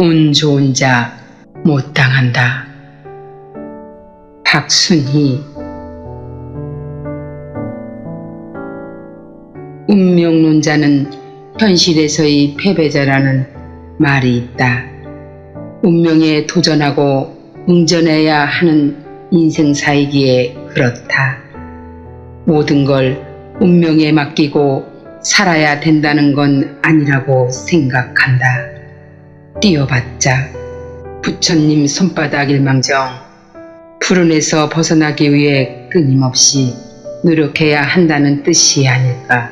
운 좋은 자 못 당한다. 박순희. 운명론자는 현실에서의 패배자라는 말이 있다. 운명에 도전하고 응전해야 하는 인생사이기에 그렇다. 모든 걸 운명에 맡기고 살아야 된다는 건 아니라고 생각한다. 뛰어봤자 부처님 손바닥 일망정 푸른에서 벗어나기 위해 끊임없이 노력해야 한다는 뜻이 아닐까.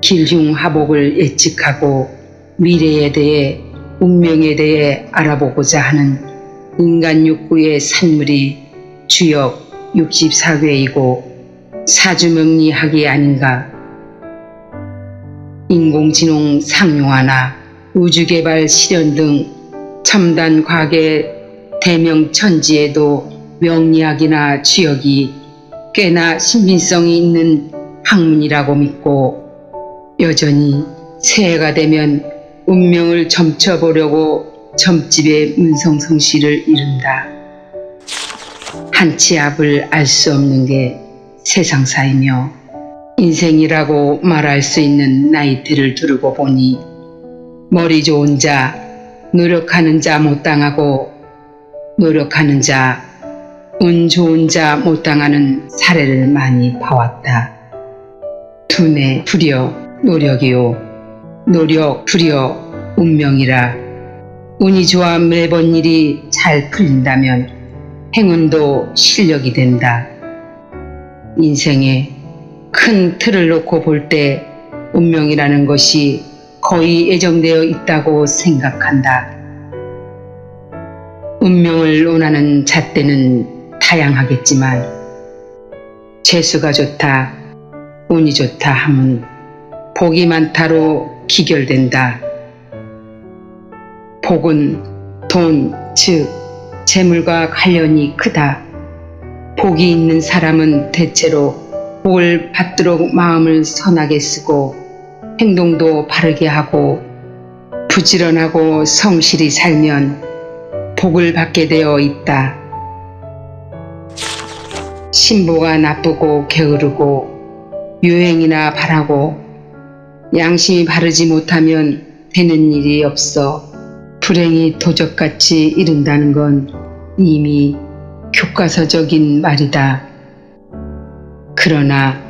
길흉하복을 예측하고 미래에 대해 운명에 대해 알아보고자 하는 인간 욕구의 산물이 주역 64괴이고 사주명리학이 아닌가. 인공지능 상용화나 우주개발 실현 등 첨단 과학의 대명천지에도 명리학이나 주역이 꽤나 신빙성이 있는 학문이라고 믿고 여전히 새해가 되면 운명을 점쳐보려고 점집의 문성성시를 이룬다. 한치 앞을 알 수 없는 게 세상사이며 인생이라고 말할 수 있는 나이대를 두르고 보니 머리 좋은 자, 노력하는 자 못 당하고 노력하는 자, 운 좋은 자 못 당하는 사례를 많이 봐왔다. 두뇌 불여 노력이요, 노력 불여 운명이라. 운이 좋아 매번 일이 잘 풀린다면 행운도 실력이 된다. 인생에 큰 틀을 놓고 볼 때 운명이라는 것이 거의 예정되어 있다고 생각한다. 운명을 원하는 잣대는 다양하겠지만 재수가 좋다, 운이 좋다 하면 복이 많다로 기결된다. 복은 돈, 즉 재물과 관련이 크다. 복이 있는 사람은 대체로 복을 받도록 마음을 선하게 쓰고 행동도 바르게 하고 부지런하고 성실히 살면 복을 받게 되어 있다. 신보가 나쁘고 게으르고 유행이나 바라고 양심이 바르지 못하면 되는 일이 없어 불행이 도적같이 이른다는 건 이미 교과서적인 말이다. 그러나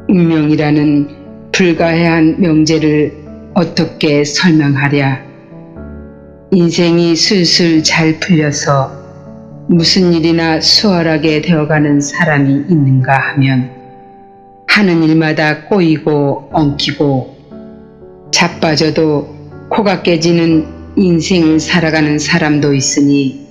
운명이라는 불가해한 명제를 어떻게 설명하랴. 인생이 술술 잘 풀려서 무슨 일이나 수월하게 되어가는 사람이 있는가 하면 하는 일마다 꼬이고 엉키고 자빠져도 코가 깨지는 인생을 살아가는 사람도 있으니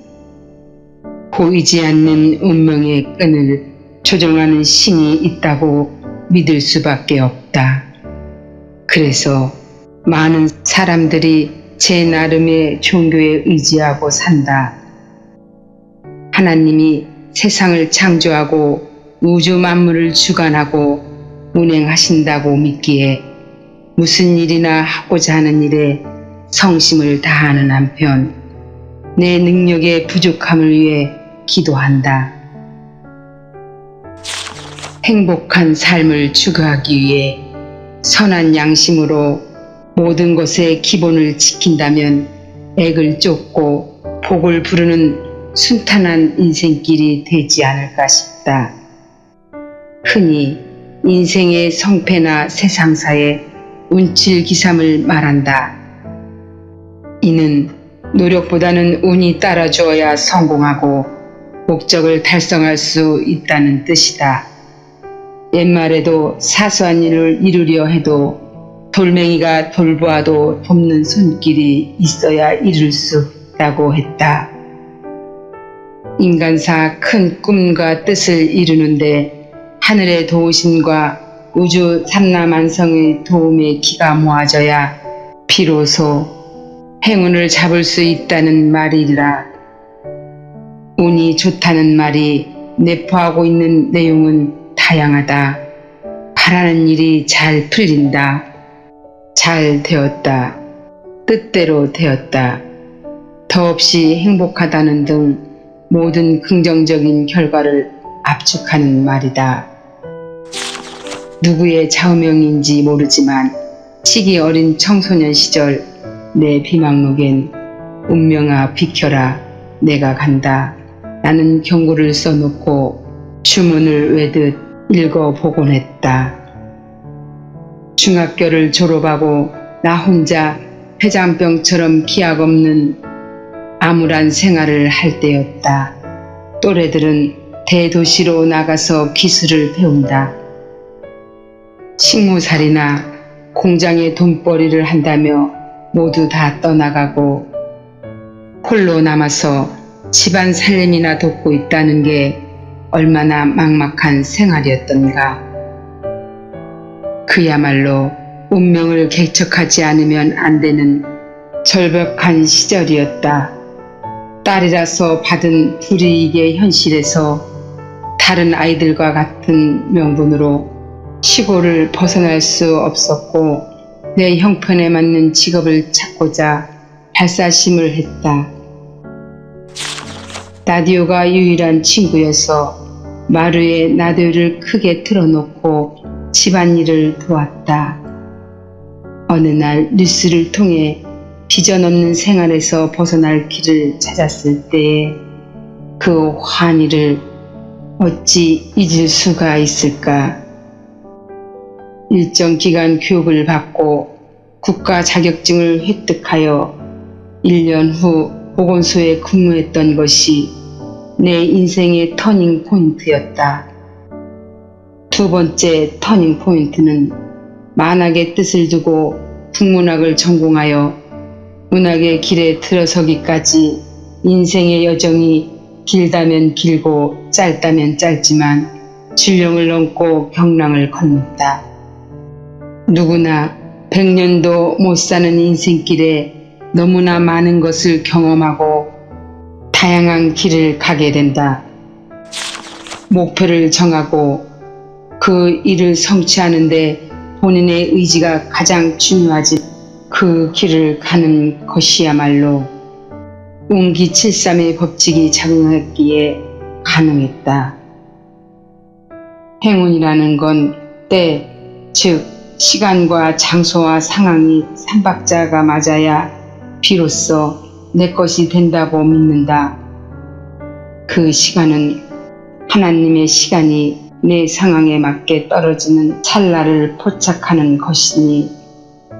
보이지 않는 운명의 끈을 조정하는 신이 있다고 믿을 수밖에 없다. 그래서 많은 사람들이 제 나름의 종교에 의지하고 산다. 하나님이 세상을 창조하고 우주 만물을 주관하고 운행하신다고 믿기에 무슨 일이나 하고자 하는 일에 성심을 다하는 한편 내 능력의 부족함을 위해 기도한다. 행복한 삶을 추구하기 위해 선한 양심으로 모든 것의 기본을 지킨다면 액을 쫓고 복을 부르는 순탄한 인생길이 되지 않을까 싶다. 흔히 인생의 성패나 세상사의 운칠기삼을 말한다. 이는 노력보다는 운이 따라주어야 성공하고 목적을 달성할 수 있다는 뜻이다. 옛말에도 사소한 일을 이루려 해도 돌멩이가 돌보아도 돕는 손길이 있어야 이룰 수 있다고 했다. 인간사 큰 꿈과 뜻을 이루는데 하늘의 도우심과 우주 삼라만성의 도움의 기가 모아져야 비로소 행운을 잡을 수 있다는 말이라. 운이 좋다는 말이 내포하고 있는 내용은 다양하다. 바라는 일이 잘 풀린다. 잘 되었다. 뜻대로 되었다. 더없이 행복하다는 등 모든 긍정적인 결과를 압축하는 말이다. 누구의 좌우명인지 모르지만 시기 어린 청소년 시절 내 비망록엔 운명아 비켜라 내가 간다 라는 경고를 써놓고 주문을 외듯 읽어보곤 했다. 중학교를 졸업하고 나 혼자 폐잔병처럼 기약 없는 암울한 생활을 할 때였다. 또래들은 대도시로 나가서 기술을 배운다. 식무살이나 공장에 돈벌이를 한다며 모두 다 떠나가고 홀로 남아서 집안 살림이나 돕고 있다는 게 얼마나 막막한 생활이었던가. 그야말로 운명을 개척하지 않으면 안 되는 절벽한 시절이었다. 딸이라서 받은 불이익의 현실에서 다른 아이들과 같은 명분으로 시골을 벗어날 수 없었고 내 형편에 맞는 직업을 찾고자 발사심을 했다. 라디오가 유일한 친구여서 마루에 라디오를 크게 틀어놓고 집안일을 도왔다. 어느 날 뉴스를 통해 비전 없는 생활에서 벗어날 길을 찾았을 때에 그 환희를 어찌 잊을 수가 있을까. 일정 기간 교육을 받고 국가 자격증을 획득하여 1년 후 보건소에 근무했던 것이 내 인생의 터닝 포인트였다. 두 번째 터닝 포인트는 만학의 뜻을 두고 국문학을 전공하여 문학의 길에 들어서기까지 인생의 여정이 길다면 길고 짧다면 짧지만 질령을 넘고 경랑을 건넜다. 누구나 100년도 못 사는 인생길에 너무나 많은 것을 경험하고 다양한 길을 가게 된다. 목표를 정하고 그 일을 성취하는데 본인의 의지가 가장 중요하지. 그 길을 가는 것이야말로 운기칠삼의 법칙이 작용했기에 가능했다. 행운이라는 건 때, 즉 시간과 장소와 상황이 삼박자가 맞아야 비로소 내 것이 된다고 믿는다. 그 시간은 하나님의 시간이 내 상황에 맞게 떨어지는 찰나를 포착하는 것이니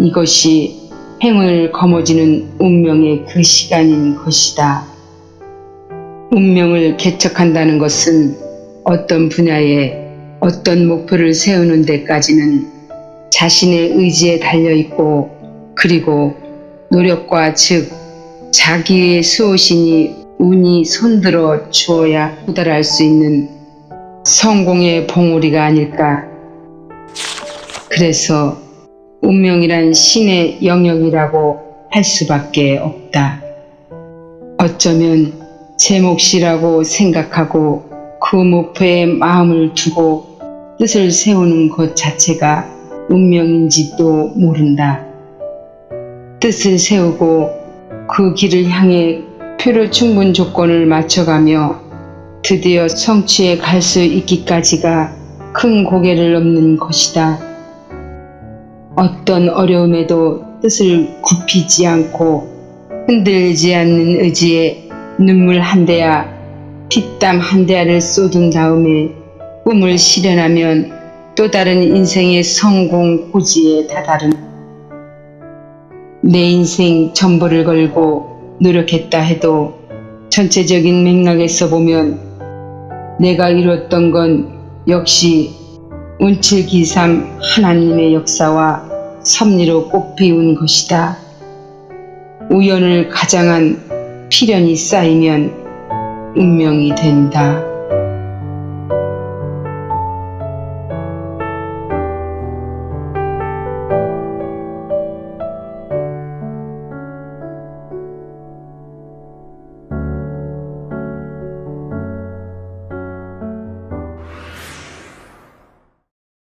이것이 행운을 거머쥐는 운명의 그 시간인 것이다. 운명을 개척한다는 것은 어떤 분야에 어떤 목표를 세우는 데까지는 자신의 의지에 달려있고 그리고 노력과 즉 자기의 수호신이 운이 손들어 주어야 도달할 수 있는 성공의 봉우리가 아닐까. 그래서 운명이란 신의 영역이라고 할 수밖에 없다. 어쩌면 제 몫이라고 생각하고 그 목표에 마음을 두고 뜻을 세우는 것 자체가 운명인지도 모른다. 뜻을 세우고 그 길을 향해 필요 충분 조건을 맞춰가며 드디어 성취에 갈 수 있기까지가 큰 고개를 넘는 것이다. 어떤 어려움에도 뜻을 굽히지 않고 흔들리지 않는 의지에 눈물 한 대야 피땀 한 대야를 쏟은 다음에 꿈을 실현하면 또 다른 인생의 성공 고지에 다다른. 내 인생 전부를 걸고 노력했다 해도 전체적인 맥락에서 보면 내가 이뤘던 건 역시 운칠기삼 하나님의 역사와 섭리로 꽃피운 것이다. 우연을 가장한 필연이 쌓이면 운명이 된다.